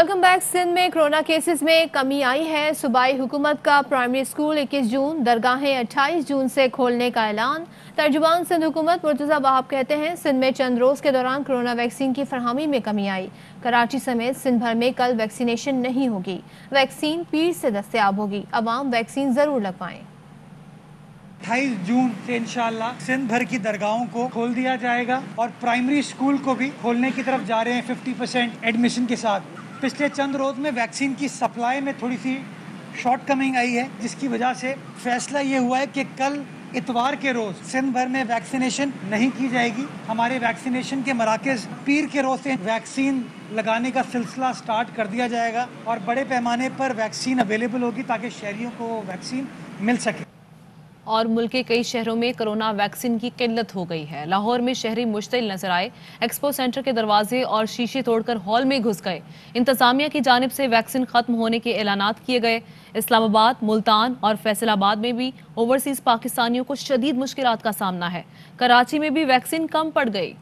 Welcome back. Sindh में corona cases में कमी आई है। सूबाई हुकूमत का प्राइमरी स्कूल 21 जून, दरगाहें 28 जून से खोलने का ऐलान। तर्जुमान सिंध हुकूमत मुर्तज़ा वहाब कहते हैं, सिंध में चंद रोज़ के दौरान कोरोना वैक्सीन की फरहमी में कमी आई। कराची समेत सिंध भर में कल वैक्सीनेशन नहीं होगी। वैक्सीन पीर से दस्तयाब होगी। अवाम वैक्सीन ज़रूर लगवाएं। 28 जून से इंशाअल्लाह सिंध भर की दरगाहों को खोल दिया जाएगा और प्राइमरी स्कूल को भी खोलने की तरफ जा रहे हैं 50% एडमिशन के साथ। पिछले चंद रोज में वैक्सीन की सप्लाई में थोड़ी सी शॉर्ट कमिंग आई है, जिसकी वजह से फैसला ये हुआ है कि कल इतवार के रोज सिंध भर में वैक्सीनेशन नहीं की जाएगी। हमारे वैक्सीनेशन के मराकज़ पीर के रोज से वैक्सीन लगाने का सिलसिला स्टार्ट कर दिया जाएगा और बड़े पैमाने पर वैक्सीन अवेलेबल होगी ताकि शहरियों को वैक्सीन मिल सके। और मुल्क के कई शहरों में कोरोना वैक्सीन की किल्लत हो गई है। लाहौर में शहरी मुश्तिल नजर आए। एक्सपो सेंटर के दरवाजे और शीशे तोड़कर हॉल में घुस गए। इंतजामिया की जानिब से वैक्सीन खत्म होने के ऐलानात किए गए। इस्लामाबाद, मुल्तान और फैसलाबाद में भी ओवरसीज पाकिस्तानियों को शदीद मुश्किलात का सामना है। कराची में भी वैक्सीन कम पड़ गई।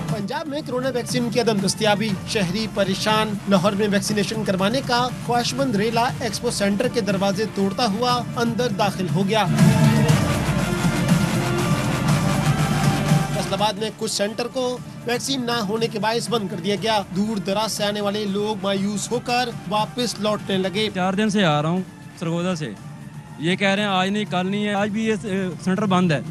पंजाब में कोरोना वैक्सीन की अदम दस्तयाबी, शहरी परेशान। लाहौर में वैक्सीनेशन करवाने का ख्वाहिशमंद रेला एक्सपो सेंटर के दरवाजे तोड़ता हुआ अंदर दाखिल हो गया। फैसलाबाद में कुछ सेंटर को वैक्सीन न होने के बायस बंद कर दिया गया। दूर दराज से आने वाले लोग मायूस होकर वापस लौटने लगे। 4 दिन से आ रहा हूँ सरगोदा से, ये कह रहे हैं आज नहीं कल नहीं है, आज भी ये सेंटर बंद है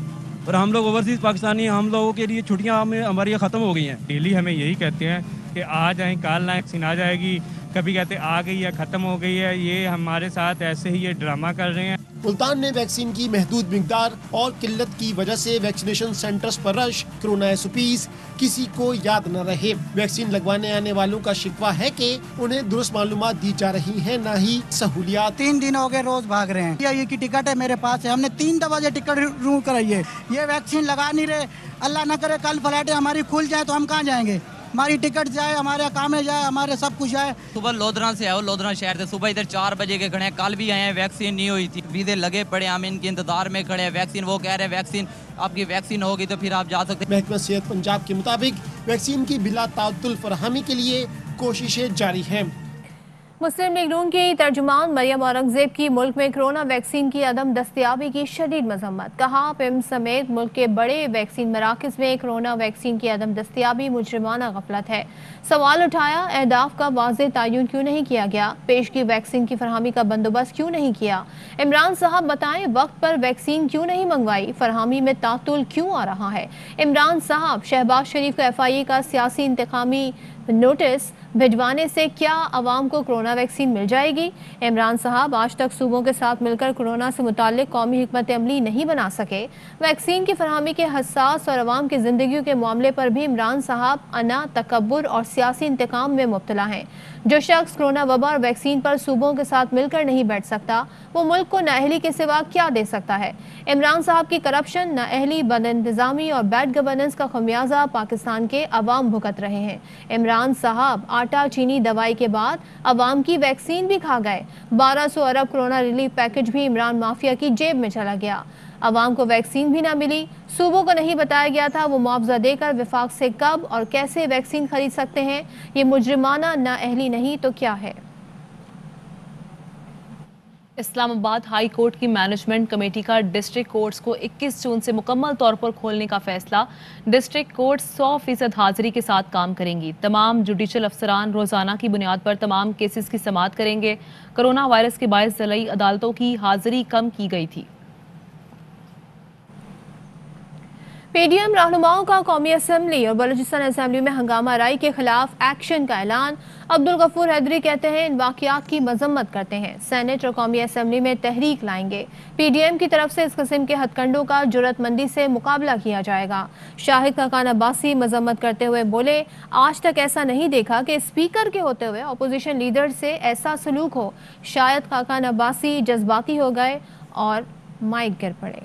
और हम लोग ओवरसीज पाकिस्तानी, हम लोगों के लिए छुट्टियां हमारी ख़त्म हो गई हैं। डेली हमें यही कहते हैं कि आ जाएं, कल वैक्सीन आ जाएगी, कभी कहते आ गई है, ख़त्म हो गई है। ये हमारे साथ ऐसे ही ये ड्रामा कर रहे हैं। मुल्तान में वैक्सीन की महदूद मिकदार और किल्लत की वजह से वैक्सीनेशन सेंटर्स पर रश, कोरोना एसओपीज किसी को याद न रहे। वैक्सीन लगवाने आने वालों का शिकवा है कि उन्हें दुरुस्त मालूमात दी जा रही है, न ही सहूलियात। 3 दिन हो गए रोज भाग रहे हैं। ये की टिकट है मेरे पास है, हमने 3 दफा ये टिकट रिन्यू कराई है, ये वैक्सीन लगा नहीं रहे। अल्लाह न करे कल फ्लाइटें हमारी खुल जाए तो हम कहाँ जाएंगे? हमारी टिकट जाए, हमारे काम जाए, हमारे सब कुछ जाए। सुबह लोधरा से आओ, लोधरा शहर से सुबह इधर 4 बजे के खड़े हैं, कल भी आए हैं, वैक्सीन नहीं हुई थी, वीज़े लगे पड़े, हम इनके इंतजार में खड़े हैं। वैक्सीन वो कह रहे हैं वैक्सीन आपकी वैक्सीन होगी तो फिर आप जा सकते। महकमा सेहत पंजाब के मुताबिक वैक्सीन की बिला ताअत्तुल फराहमी के लिए कोशिशें जारी हैं। मुस्लिम लीग नून की तर्जुमान मरियम औरंगजेब की मुल्क में कोरोना वैक्सीन की अदम दस्तयाबी की शदीद मजम्मत। कहा, पिम्स समेत मुल्क के बड़े वैक्सीन मराकज़ में कोरोना वैक्सीन की अदम दस्तयाबी मुजरिमाना गफलत है। सवाल उठाया, अहदाफ का वाज़ेह तयन क्यों नहीं किया गया? पेशगी वैक्सीन की फरहमी का बंदोबस्त क्यों नहीं किया? इमरान साहब बताएं, वक्त पर वैक्सीन क्यों नहीं मंगवाई? फरहमी में तातुल क्यों आ रहा है? इमरान साहब, शहबाज शरीफ को FIA का सियासी इंतकामी नोटिस भिजवाने से क्या अवाम को कोरोना वैक्सीन मिल जाएगी? इमरान साहब आज तक सूबों के साथ मिलकर कोरोना से मुताल्लिक कौमी हिकमत अमली नहीं बना सके। वैक्सीन की फरहमी के हसास और अवाम की जिंदगियों के मामले पर भी इमरान साहब अना, तकब्बुर और सियासी इंतकाम में मुब्तला हैं। जो शख्स कोरोना वबा और वैक्सीन पर सूबों के साथ मिलकर नहीं बैठ सकता, वो मुल्क को नाअहली के सिवा क्या दे सकता है? इमरान साहब की करप्शन, नाअहली, बदइंतजामी और बैड गवर्नेंस का खमियाजा पाकिस्तान के अवाम भुगत रहे हैं। इमरान साहब आटा चीनी दवाई के बाद अवाम की वैक्सीन भी खा गए। 1200 अरब कोरोना रिलीफ पैकेज भी इमरान माफिया की जेब में चला गया। अवाम को वैक्सीन भी ना मिली। सूबों को नहीं बताया गया था वो मुआवजा देकर विफाक से कब और कैसे वैक्सीन खरीद सकते हैं। ये मुजरिमाना नाअहली नहीं तो क्या है? इस्लामाबाद हाई कोर्ट की मैनेजमेंट कमेटी का डिस्ट्रिक्ट कोर्ट्स को 21 जून से मुकम्मल तौर पर खोलने का फैसला। डिस्ट्रिक्ट कोर्ट 100% हाजिरी के साथ काम करेंगी। तमाम जुडिशल अफसरान रोजाना की बुनियाद पर तमाम केसेस की समाअत करेंगे। कोरोना वायरस के बायस ज़िलाई अदालतों की हाजिरी कम की गई थी। PDM रहनुमाओं का कौमी असम्बली और बलूचिस्तान असम्बली में हंगामा राई के खिलाफ एक्शन का ऐलान। अब्दुल गफूर हैदरी कहते हैं, इन वाक़यात की मजम्मत करते हैं, सेनेट और कौमी असम्बली में तहरीक लाएंगे। PDM की तरफ से इस किस्म के हथकंडों का जुर्रतमंदी से मुकाबला किया जाएगा। शाहिद खाकान अब्बासी मजम्मत करते हुए बोले, आज तक ऐसा नहीं देखा कि स्पीकर के होते हुए अपोजिशन लीडर से ऐसा सलूक हो। शाहिद खाकान अब्बासी जज्बाती हो गए और माइक गिर पड़े।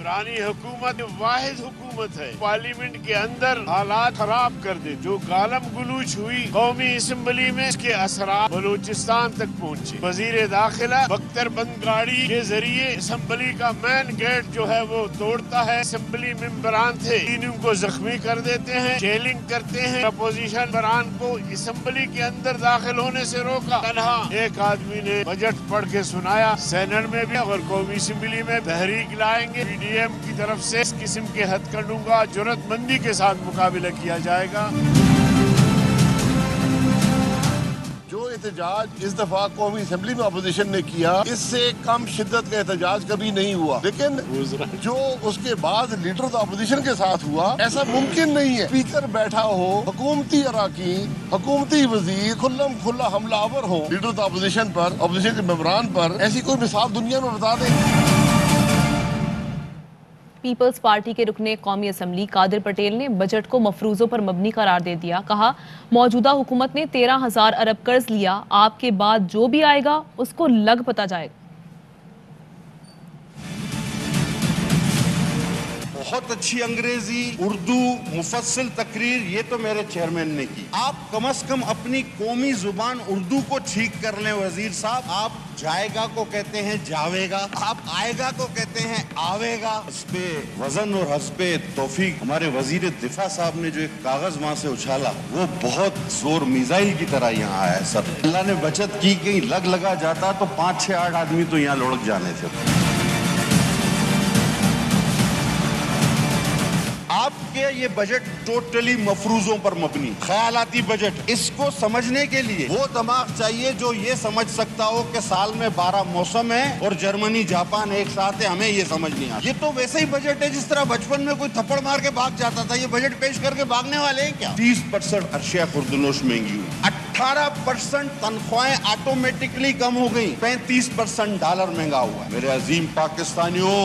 इमरानी हुकूमत वाहिद हुकूमत हुकूमत है पार्लियामेंट के अंदर हालात खराब कर दे। जो गालम गलूच हुई कौमी असम्बली में, इसके असरात बलूचिस्तान तक पहुँचे। वजीर दाखिला बख्तरबंद गाड़ी के जरिए असम्बली का मेन गेट जो है वो तोड़ता है। असम्बली मेंबरान थे, तीनों को जख्मी कर देते हैं, जेलिंग करते हैं। अपोजिशन बरान को असम्बली के अंदर दाखिल होने से रोका। तनहा एक आदमी ने बजट पढ़ के सुनाया। सेनेट में भी और कौमी असम्बली में तहरीक लाएंगे। पीडीएम की तरफ से इस किस्म के हथकंडों का जुर्रतमंदी के साथ मुकाबला किया जाएगा। जो एहतजाज इस दफा कौमी असेंबली में अपोजिशन ने किया, इससे कम शिद्दत का एहतजाज कभी नहीं हुआ। लेकिन जो उसके बाद लीडर अपोजिशन के साथ हुआ, ऐसा मुमकिन नहीं है। स्पीकर बैठा हो, हुकूमती अराकीन, हुकूमती वजीर खुल्लम खुल्ला हमलावर हो लीडर अपोजिशन पर, अपोजिशन के मेंबरान पर। ऐसी कोई मिसाल दुनिया में बता दें। पीपल्स पार्टी के रुकने कौमी असम्बली कादिर पटेल ने बजट को मफरूजों पर मबनी करार दे दिया। कहा, मौजूदा हुकूमत ने 13,000 अरब कर्ज लिया, आपके बाद जो भी आएगा उसको लग पता जाएगा। बहुत अच्छी अंग्रेजी, उर्दू, मुफस्सिल तकरीर ये तो मेरे चेयरमैन ने की। आप कम से कम अपनी कौमी जुबान उर्दू को ठीक कर लें वजीर साहब। आप जाएगा को कहते हैं जावेगा, आप आएगा को कहते हैं आवेगा। हस्बे वजन और हस्बे तौफीक हमारे वजीर दिफा साहब ने जो एक कागज वहां से उछाला, वो बहुत जोर मिसाइल की तरह यहाँ आया है सर। अल्लाह ने बचत की, कहीं लगा जाता तो 5, 6, 8 आदमी तो यहाँ लुढ़क जाने थे। आपके ये बजट टोटली मफरूजों पर मबनी, ख्यालाती बजट। इसको समझने के लिए वो दिमाग चाहिए जो ये समझ सकता हो कि साल में 12 मौसम है और जर्मनी जापान एक साथ है। हमें ये समझ नहीं आता। ये तो वैसे ही बजट है जिस तरह बचपन में कोई थप्पड़ मार के भाग जाता था। ये बजट पेश करके भागने वाले हैं क्या? 30% अरशिया खुर्दनोश महंगी हुई, 18% तनख्वाहें ऑटोमेटिकली कम हो गई, 35% डॉलर महंगा हुआ। मेरे अजीम पाकिस्तानियों,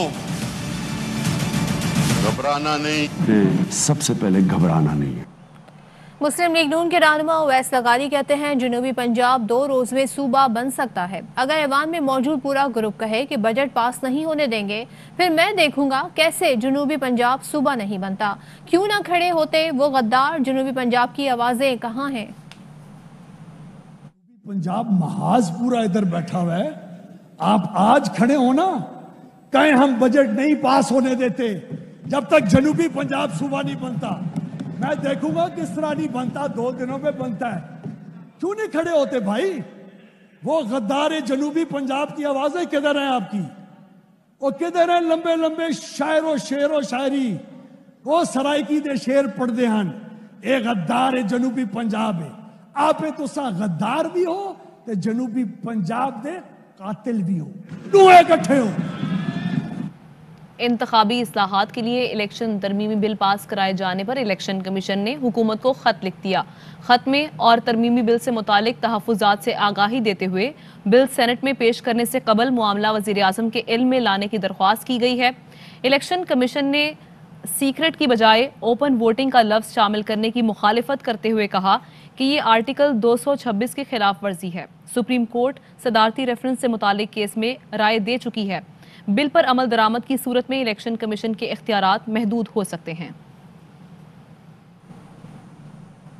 घबराना नहीं, सबसे पहले घबराना नहीं है। मुस्लिम लीग नून के रहनुमा उवैस लगारी कहते हैं, जनूबी पंजाब 2 रोज में सूबा बन सकता है। अगर ऐवान में मौजूद पूरा ग्रुप कहे कि बजट पास नहीं होने देंगे, फिर मैं देखूंगा कैसे जनूबी पंजाब सूबा नहीं बनता। क्यों ना खड़े होते वो गद्दार? जनूबी पंजाब की आवाजें कहाँ हैं? पंजाब महाज पूरा इधर बैठा हुआ है। आप आज खड़े हो ना, कहें हम बजट नहीं पास होने देते जब तक जनूबी पंजाब सूबा नहीं बनता। मैं देखूंगा किस तरह नहीं बनता, 2 दिनों में बनता है। क्यों नहीं खड़े होते भाई? वो गद्दार जनूबी पंजाब की आवाजें किधर हैं आपकी? वो किधर हैं लंबे लंबे शायरो शेरो शायरी? वो सराइकी दे शेर पढ़ते हैं। ये गद्दार है जनूबी पंजाब है। आप तुसा गद्दार भी हो ते जनूबी पंजाब दे कातिल भी हो, दोए इकट्ठे हो। इंतखाबी इस्लाहात के लिए इलेक्शन तरमीमी बिल पास कराए जाने पर इलेक्शन कमीशन ने हुकूमत को खत लिख दिया। खत में और तरमीमी बिल से मुतालिक तहफ़्फ़ुज़ात से आगाही देते हुए बिल सेनेट में पेश करने से कबल मामला वज़ीर आज़म के इल्म में लाने की दरख्वास्त की गई है। इलेक्शन कमीशन ने सीक्रेट की बजाय ओपन वोटिंग का लफ्ज़ शामिल करने की मुखालिफत करते हुए कहा कि ये आर्टिकल 226 की खिलाफ वर्जी है। सुप्रीम कोर्ट सदारती रेफरेंस से मुतालिक केस में राय दे चुकी है। बिल पर अमल दरामद की सूरत में इलेक्शन कमीशन के इख्तियारात महदूद हो सकते हैं।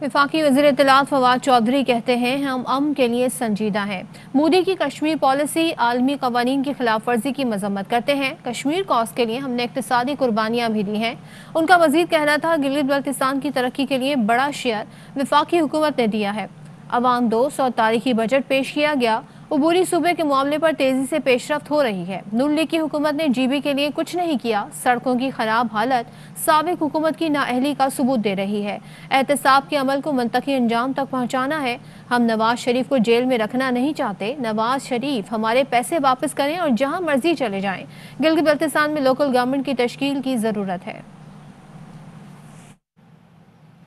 वफाकी वज़ीर इत्तलात फवाद चौधरी कहते हैं, हम अमन के लिए संजीदा हैं। मोदी की कश्मीर पॉलिसी आलमी कवानीन की खिलाफ वर्जी की मजम्मत करते हैं। कश्मीर कॉज के लिए हमने इक्तिसादी कुर्बानियाँ भी दी हैं। उनका मजीद कहना था, गिलगित बल्तिस्तान की तरक्की के लिए बड़ा शेयर वफाकी हुकूमत ने दिया है। अवाम दोस्त और तारीखी बजट पेश किया गया। उबूरी सूबे के मामले पर तेजी से पेशरफ्त हो रही है। नून लीग की हुकूमत ने जीबी के लिए कुछ नहीं किया। सड़कों की खराब हालत साबिक हुकूमत की नाअहली का सबूत दे रही है। एहतसाब के अमल को मुंतकी अंजाम तक पहुंचाना है। हम नवाज शरीफ को जेल में रखना नहीं चाहते। नवाज शरीफ हमारे पैसे वापस करें और जहां मर्जी चले जाएं। गिलगित बल्तिस्तान में लोकल गवर्नमेंट की तश्कील की जरूरत है।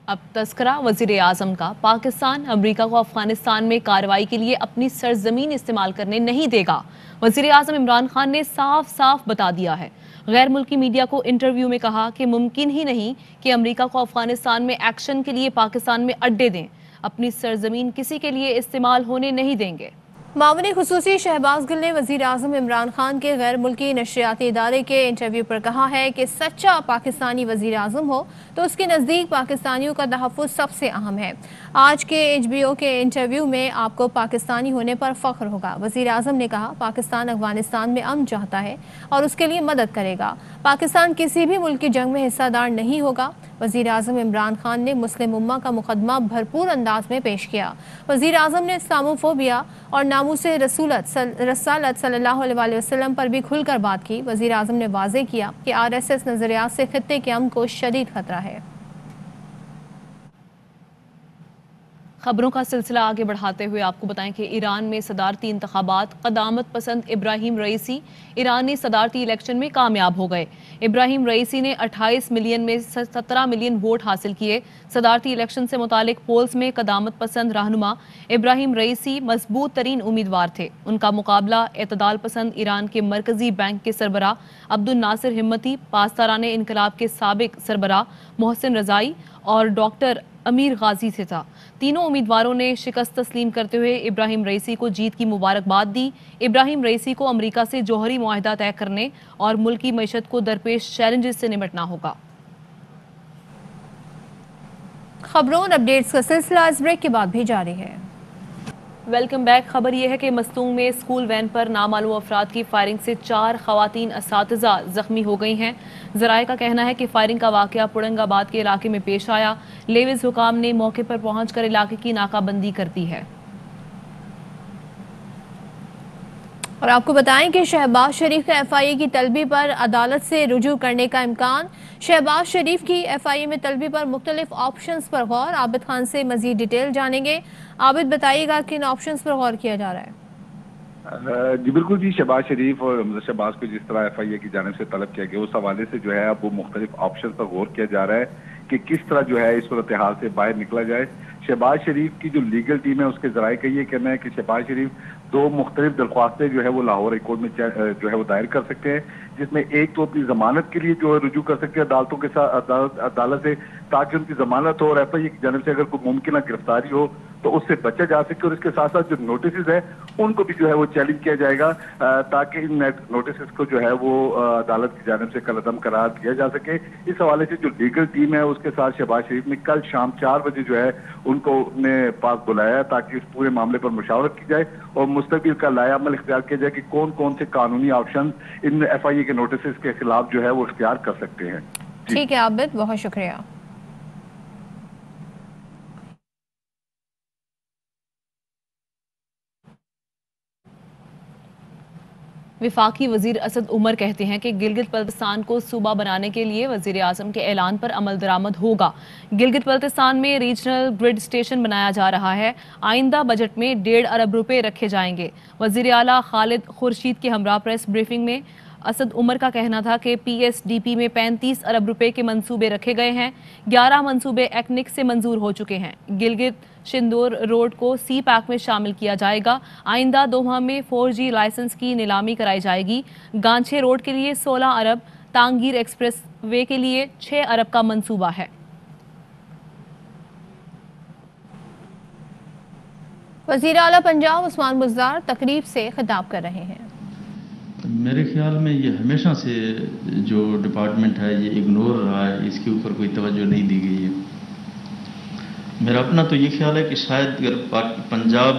अब तस्करा वज़ीर आज़म का। पाकिस्तान अमरीका को अफगानिस्तान में कार्रवाई के लिए अपनी सरजमीन इस्तेमाल करने नहीं देगा। वज़ीर आज़म इमरान खान ने साफ साफ बता दिया है। गैर मुल्की मीडिया को इंटरव्यू में कहा कि मुमकिन ही नहीं कि अमरीका को अफगानिस्तान में एक्शन के लिए पाकिस्तान में अड्डे दें। अपनी सरजमीन किसी के लिए इस्तेमाल होने नहीं देंगे। मामूनी खुसूसी शहबाज गिल ने वज़ीर आज़म इमरान खान के गैर मुल्की नशरियाती इदारे के इंटरव्यू पर कहा है कि सच्चा पाकिस्तानी वज़ीर आज़म हो तो उसके नज़दीक पाकिस्तानियों का तहफ़्फ़ुज़ सबसे अहम है। आज के HBO के इंटरव्यू में आपको पाकिस्तानी होने पर फ़ख्र होगा। वज़ीर आज़म ने कहा, पाकिस्तान अफ़गानिस्तान में अमन चाहता है और उसके लिए मदद करेगा। पाकिस्तान किसी भी मुल्क की जंग में हिस्सादार नहीं होगा। वज़ीर आज़म इमरान खान ने मुस्लिम उम्मा का मुकदमा भरपूर अंदाज में पेश किया। वज़ीर आज़म ने इस्लामोफोबिया और नामूसे रसूलत सल्लल्लाहु अलैहि वसल्लम पर भी खुलकर बात की। वज़ीर आज़म ने वाज़े किया कि RSS नज़रियात से खित्ते के अमन को शदीद खतरा है। खबरों का सिलसिला आगे बढ़ाते हुए आपको बताएं कि ईरान में सदारती इंतखाबात, क़दामत पसंद इब्राहिम रईसी ईरानी सदारती इलेक्शन में कामयाब हो गए। इब्राहिम रईसी ने 28 मिलियन में 17 मिलियन वोट हासिल किए। सदारती इलेक्शन से मुतालिक पोल्स में क़दामत पसंद रहनुमा इब्राहिम रईसी मजबूत तरीन उम्मीदवार थे। उनका मुकाबला एतदाल पसंद ईरान के मरकजी बैंक के सरबराह अब्दुल नासिर हिम्मती, पासदाराने इनकलाब के साबिक सरबराह मोहसिन रज़ाई और डॉक्टर अमीर गाजी से था। तीनों उम्मीदवारों ने शिकस्त तस्लीम करते हुए इब्राहिम रईसी को जीत की मुबारकबाद दी। इब्राहिम रईसी को अमेरिका से जौहरी मुआहदा तय करने और मुल्की मईशत को दरपेश चैलेंजेस से निपटना होगा। खबरों और अपडेट्स का सिलसिला इस ब्रेक के बाद भी जारी है। Welcome back. खबर यह है कि मस्तूंग में स्कूल वैन पर नामालूम अफराद की फायरिंग से 4 खवातीन असातिज़ा जख्मी हो गई हैं। ज़राए का कहना है कि फायरिंग का वाक़या पुरंगाबाद के इलाके में पेश आया। लेविस हुकाम ने मौके पर पहुंचकर इलाके की नाकाबंदी कर दी है। और आपको बताएं कि शहबाज शरीफ का FIA की तलबी पर अदालत से रुजू करने का इम्कान। शहबाज शरीफ की FIA में तलबी पर मुख्तलिफ ऑप्शंस पर गौर। आबिद खान से मजीद डिटेल जानेंगे। आबिद, बताइएगा किन ऑप्शंस पर गौर किया जा रहा है? जी बिल्कुल जी, शहबाज शरीफ और हमजा शहबाज को जिस तरह FIA की जानिब से तलब किया गया उस हवाले से जो है अब वो मुख्तलिफ ऑप्शन पर गौर किया जा रहा है कि किस तरह जो है इस सूरत हाल से बाहर निकला जाए। शहबाज शरीफ की जो लीगल टीम है उसके जराए का ये कहना है कि शहबाज शरीफ 2 मुख्तलिफ दरख्वास्तें जो है वो लाहौर हाई कोर्ट में जो है वो दायर कर सकते हैं, जिसमें एक तो अपनी जमानत के लिए जो है रुजू कर सकते हैं अदालतों के साथ अदालत से, ताकि उनकी जमानत हो और FIA की जानिब से अगर कोई मुमकिन गिरफ्तारी हो तो उससे बचा जा सके। और इसके साथ साथ जो नोटिस है उनको भी जो है वो चैलेंज किया जाएगा ताकि इन नोटिस को जो है वो अदालत की जानिब से कल अदम करार दिया जा सके। इस हवाले से जो लीगल टीम है उसके साथ शहबाज शरीफ ने कल शाम 4 बजे जो है उनको अपने पास बुलाया ताकि इस पूरे मामले पर मुशावरत की जाए और मुस्तकबिल का लाया अमल इख्तियार किया जाए कि कौन कौन से कानूनी ऑप्शन इन FIA के नोटिस के खिलाफ जो है वो इख्तियार कर सकते हैं। ठीक है आबिद, बहुत शुक्रिया। विफाकी वजीर असद उमर कहते हैं कि गिलगित बल्तिस्तान को सूबा बनाने के लिए वजीर आजम के ऐलान पर अमल दरामद होगा। गिलगित बल्तिस्तान में रीजनल ग्रिड स्टेशन बनाया जा रहा है। आइंदा बजट में 1.5 अरब रुपए रखे जाएंगे। वजीर आला खालिद खुर्शीद के हमरा प्रेस ब्रीफिंग में असद उमर का कहना था कि PSDP में 35 अरब रुपए के मंसूबे रखे गए हैं। 11 मंसूबे एक्निक से मंजूर हो चुके हैं। गिलगित शिंदोर रोड को CPAC में शामिल किया जाएगा। आइंदा 2 माह में 4G लाइसेंस की नीलामी कराई जाएगी। गांछे रोड के लिए 16 अरब, तांगीर एक्सप्रेस वे के लिए 6 अरब का मंसूबा है। वज़ीर आला पंजाब उस्मान बुज़दार तकरीब से खिताब कर रहे हैं। मेरे ख्याल में ये हमेशा से जो डिपार्टमेंट है ये इग्नोर रहा है, इसके ऊपर कोई तवज्जो नहीं दी गई है। मेरा अपना तो ये ख्याल है कि शायद अगर पंजाब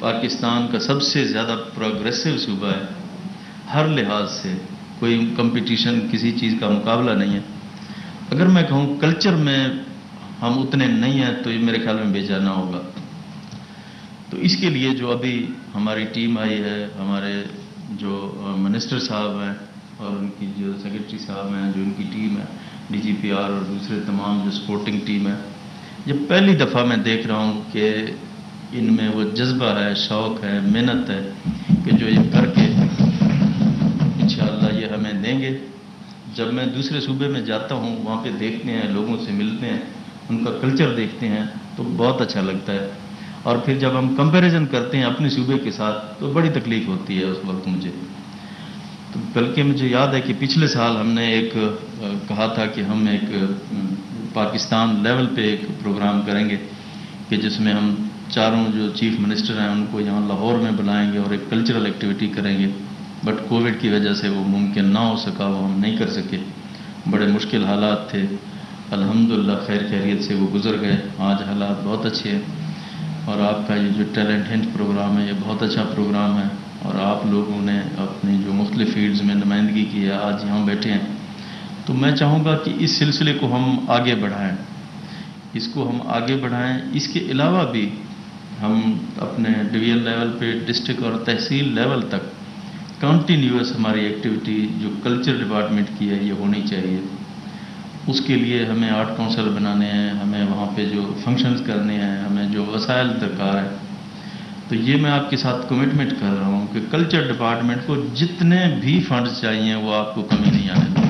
पाकिस्तान का सबसे ज़्यादा प्रोग्रेसिव सूबा है, हर लिहाज से कोई कंपटीशन किसी चीज़ का मुकाबला नहीं है। अगर मैं कहूँ कल्चर में हम उतने नहीं हैं तो ये मेरे ख्याल में बेजाना होगा। तो इसके लिए जो अभी हमारी टीम आई है, हमारे जो मिनिस्टर साहब हैं और उनकी जो सेक्रेटरी साहब हैं, जो उनकी टीम है DGPR और दूसरे तमाम जो सपोर्टिंग टीम है, ये पहली दफ़ा मैं देख रहा हूँ कि इनमें वो जज्बा है, शौक़ है, मेहनत है कि जो ये करके इंशाअल्लाह ये हमें देंगे। जब मैं दूसरे सूबे में जाता हूँ वहाँ पे देखते हैं, लोगों से मिलते हैं, उनका कल्चर देखते हैं तो बहुत अच्छा लगता है। और फिर जब हम कंपैरिजन करते हैं अपने सूबे के साथ तो बड़ी तकलीफ होती है उस वक्त मुझे। तो बल्कि मुझे याद है कि पिछले साल हमने एक कहा था कि हम एक पाकिस्तान लेवल पे एक प्रोग्राम करेंगे कि जिसमें हम चारों जो चीफ मिनिस्टर हैं उनको यहाँ लाहौर में बुलाएंगे और एक कल्चरल एक्टिविटी करेंगे, बट कोविड की वजह से वो मुमकिन ना हो सका, वो हम नहीं कर सके। बड़े मुश्किल हालात थे, अल्हम्दुलिल्लाह खैर खैरियत से वो गुजर गए। आज हालात बहुत अच्छे हैं और आपका ये जो टैलेंट हंट प्रोग्राम है ये बहुत अच्छा प्रोग्राम है और आप लोगों ने अपनी जो मुख्तलिफ फील्ड्स में नुमाइंदगी की है, आज यहाँ बैठे हैं। तो मैं चाहूँगा कि इस सिलसिले को हम आगे बढ़ाएं, इसको हम आगे बढ़ाएं। इसके अलावा भी हम अपने डिवीजन लेवल पे, डिस्ट्रिक्ट और तहसील लेवल तक कंटिन्यूअस हमारी एक्टिविटी जो कल्चर डिपार्टमेंट की है ये होनी चाहिए। उसके लिए हमें आर्ट काउंसिल बनाने हैं, हमें वहाँ पे जो फंक्शंस करने हैं, हमें जो वसाइल दरकार है। तो ये मैं आपके साथ कमिटमेंट कर रहा हूँ कि कल्चर डिपार्टमेंट को जितने भी फंड्स चाहिए वो आपको कमी नहीं आने देंगे।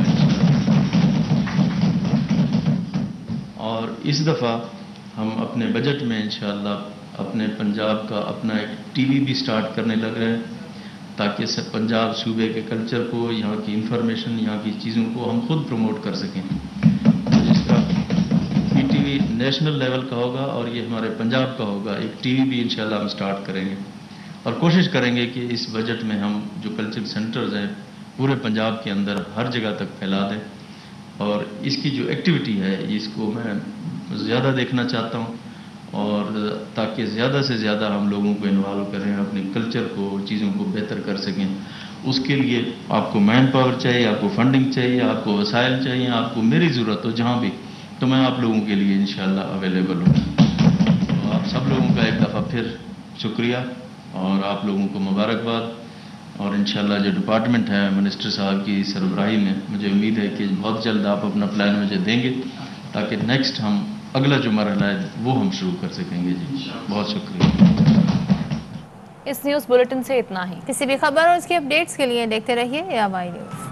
और इस दफ़ा हम अपने बजट में इंशाअल्लाह अपने पंजाब का अपना एक टीवी भी स्टार्ट करने लग रहे हैं ताकि सब पंजाब सूबे के कल्चर को, यहाँ की इंफॉर्मेशन, यहाँ की चीज़ों को हम खुद प्रमोट कर सकें। जिस तरह PTV नेशनल लेवल का होगा और ये हमारे पंजाब का होगा, एक टीवी भी इंशाल्लाह हम स्टार्ट करेंगे और कोशिश करेंगे कि इस बजट में हम जो कल्चरल सेंटर्स हैं पूरे पंजाब के अंदर हर जगह तक फैला दें। और इसकी जो एक्टिविटी है इसको मैं ज़्यादा देखना चाहता हूँ और ताकि ज़्यादा से ज़्यादा हम लोगों को इन्वॉल्व करें, अपने कल्चर को, चीज़ों को बेहतर कर सकें। उसके लिए आपको मैन पावर चाहिए, आपको फंडिंग चाहिए, आपको वसाइल चाहिए, आपको मेरी ज़रूरत हो जहाँ भी, तो मैं आप लोगों के लिए इंशाल्लाह अवेलेबल हूँ। तो आप सब लोगों का एक दफ़ा फिर शुक्रिया और आप लोगों को मुबारकबाद। और इंशाल्लाह जो डिपार्टमेंट है मिनिस्टर साहब की सरबराही में, मुझे उम्मीद है कि बहुत जल्द आप अपना प्लान मुझे देंगे ताकि नेक्स्ट हम अगला जो मरहला है वो हम शुरू कर सकेंगे। जी बहुत शुक्रिया। इस न्यूज़ बुलेटिन से इतना ही। किसी भी खबर और उसकी अपडेट्स के लिए देखते रहिए AMI न्यूज़।